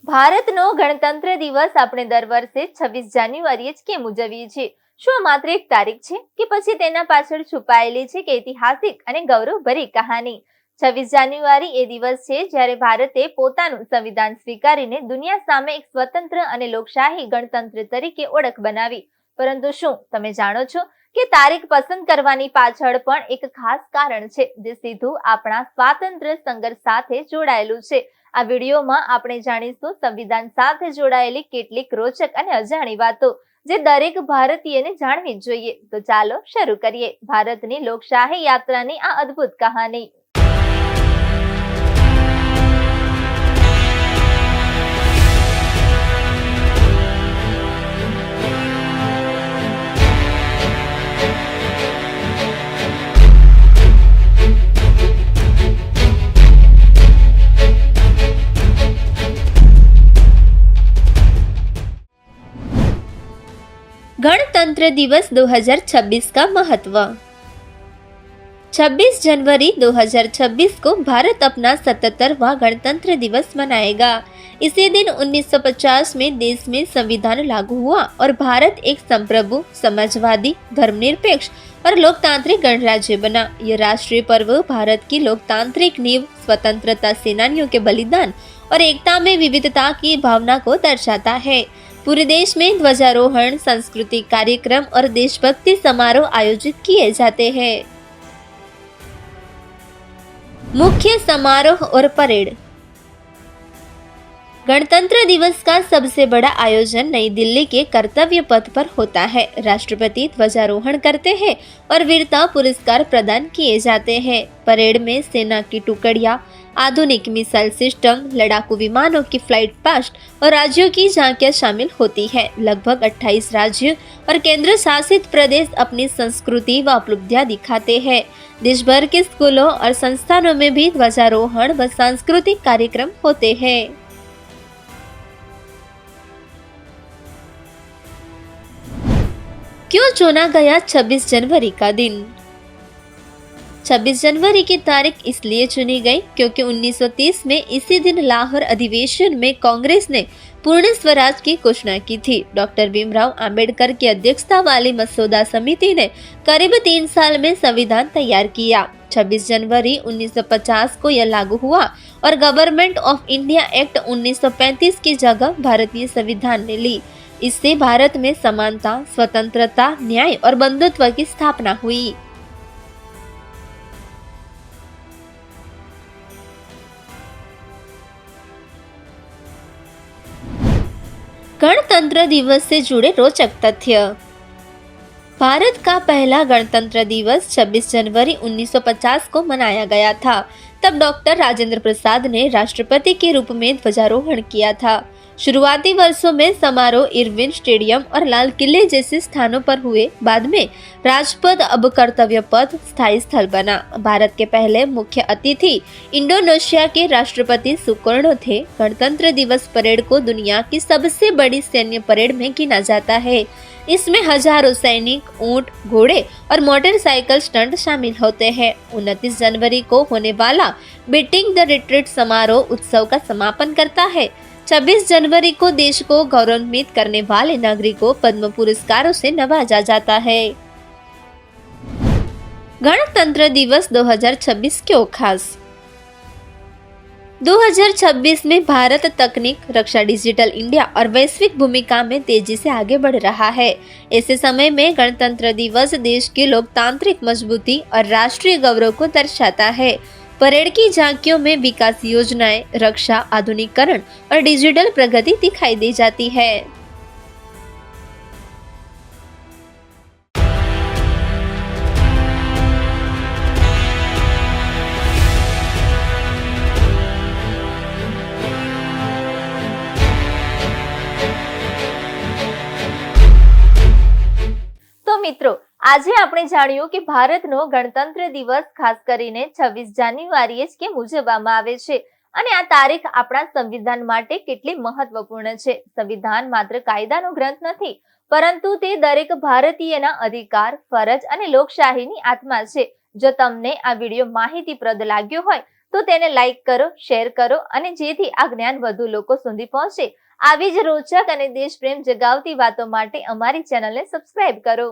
ભારતનો ગણતંત્ર દિવસ આપણે દર વર્ષે 26 જાન્યુઆરીએ જ કેમ ઉજવીએ છીએ? શું આ માત્ર એક તારીખ છે કે પછી તેના પાછળ છુપાયેલી છે કે ઐતિહાસિક અને ગૌરવભરી કહાની? 26 જાન્યુઆરી એ દિવસ છે જ્યારે ભારતે પોતાનું સંવિધાન સ્વીકારીને દુનિયા સામે એક સ્વતંત્ર અને લોકશાહી ગણતંત્ર તરીકે ઓળખ બનાવી. પરંતુ શું તમે જાણો છો કે તારીખ પસંદ કરવાની પાછળ પણ એક ખાસ કારણ છે જે સીધું આપણા સ્વાતંત્ર્ય સંઘર્ષ સાથે જોડાયેલું છે? આ વિડીયોમાં આપણે જાણીશું સંવિધાન સાથે જોડાયેલી કેટલીક રોચક અને અજાણી વાતો જે દરેક ભારતીયને જાણવી જોઈએ. તો ચાલો શરૂ કરીએ ભારતની લોકશાહી યાત્રાની આ અદ્ભુત કહાની. गणतंत्र दिवस 2026 का महत्व। 26 जनवरी 2026 को भारत अपना 77वां गणतंत्र दिवस मनाएगा। इसी दिन 1950 में देश में संविधान लागू हुआ और भारत एक संप्रभु, समाजवादी, धर्मनिरपेक्ष और लोकतांत्रिक गणराज्य बना। यह राष्ट्रीय पर्व भारत की लोकतांत्रिक नींव, स्वतंत्रता सेनानियों के बलिदान और एकता में विविधता की भावना को दर्शाता है। पूरे देश में ध्वजारोहण, सांस्कृतिक कार्यक्रम और देशभक्ति समारोह आयोजित किए जाते हैं। मुख्य समारोह और परेड। गणतंत्र दिवस का सबसे बड़ा आयोजन नई दिल्ली के कर्तव्य पथ पर होता है। राष्ट्रपति ध्वजारोहण करते हैं और वीरता पुरस्कार प्रदान किए जाते हैं। परेड में सेना की टुकड़ियां, आधुनिक मिसाइल सिस्टम, लड़ाकू विमानों की फ्लाइट पास्ट और राज्यों की झांकियां शामिल होती है। लगभग 28 राज्य और केंद्र शासित प्रदेश अपनी संस्कृति व उपलब्धियां दिखाते हैं। देश भर के स्कूलों और संस्थानों में भी ध्वजारोहण व सांस्कृतिक कार्यक्रम होते हैं। क्यों चुना गया 26 जनवरी का दिन? 26 जनवरी की तारीख इसलिए चुनी गई क्योंकि 1930 में इसी दिन लाहौर अधिवेशन में कांग्रेस ने पूर्ण स्वराज की घोषणा की थी। डॉक्टर भीमराव अंबेडकर की अध्यक्षता वाली मसौदा समिति ने करीब 3 साल में संविधान तैयार किया। 26 जनवरी 1950 को यह लागू हुआ और गवर्नमेंट ऑफ इंडिया एक्ट 1935 की जगह भारतीय संविधान ने ली। इससे भारत में समानता, स्वतंत्रता, न्याय और बंधुत्व की स्थापना हुई। गणतंत्र दिवस से जुड़े रोचक तथ्य। भारत का पहला गणतंत्र दिवस 26 जनवरी 1950 को मनाया गया था। तब डॉक्टर राजेंद्र प्रसाद ने राष्ट्रपति के रूप में ध्वजारोहण किया था। शुरुआती वर्षों में समारोह इरविन स्टेडियम और लाल किले जैसे स्थानों पर हुए। बाद में राजपथ अब कर्तव्य पथ स्थायी स्थल बना। भारत के पहले मुख्य अतिथि इंडोनेशिया के राष्ट्रपति सुकर्णो थे। गणतंत्र दिवस परेड को दुनिया की सबसे बड़ी सैन्य परेड में गिना जाता है। इसमें हजारों सैनिक, ऊंट, घोड़े और मोटरसाइकिल स्टंट शामिल होते हैं। 29 जनवरी को होने वाला बीटिंग द रिट्रीट समारोह उत्सव का समापन करता है। 26 जनवरी को देश को गौरवान्वित करने वाले नागरिकों पद्म पुरस्कारों से नवाजा जाता है। गणतंत्र दिवस 2026 क्यों खास? 2026 में भारत तकनीक, रक्षा, डिजिटल इंडिया और वैश्विक भूमिका में तेजी से आगे बढ़ रहा है। ऐसे समय में गणतंत्र दिवस देश की लोकतांत्रिक मजबूती और राष्ट्रीय गौरव को दर्शाता है। परेड की झांकियों में विकास योजनाएं, रक्षा, आधुनिकीकरण और डिजिटल प्रगति दिखाई दी जाती है। તો મિત્રો, આજે આપણે જાણ્યું કે ભારતનો ગણતંત્ર દિવસ ખાસ કરીને 26 જાન્યુઆરીએ જ કેમ ઉજવવામાં આવે છે અને આ તારીખ આપણા સંવિધાન માટે કેટલી મહત્વપૂર્ણ છે. સંવિધાન માત્ર કાયદાનો ગ્રંથ નથી, પરંતુ તે દરેક ભારતીયના અધિકાર, ફરજ અને લોકશાહીની આત્મા છે. જો તમને આ વિડીયો માહિતીપ્રદ લાગ્યો હોય તો તેને લાઈક કરો, શેર કરો અને જેથી આ જ્ઞાન વધુ લોકો સુધી પહોંચે. આવી જ રોચક અને દેશપ્રેમ જગાવતી વાતો માટે અમારી ચેનલને સબસ્ક્રાઇબ કરો.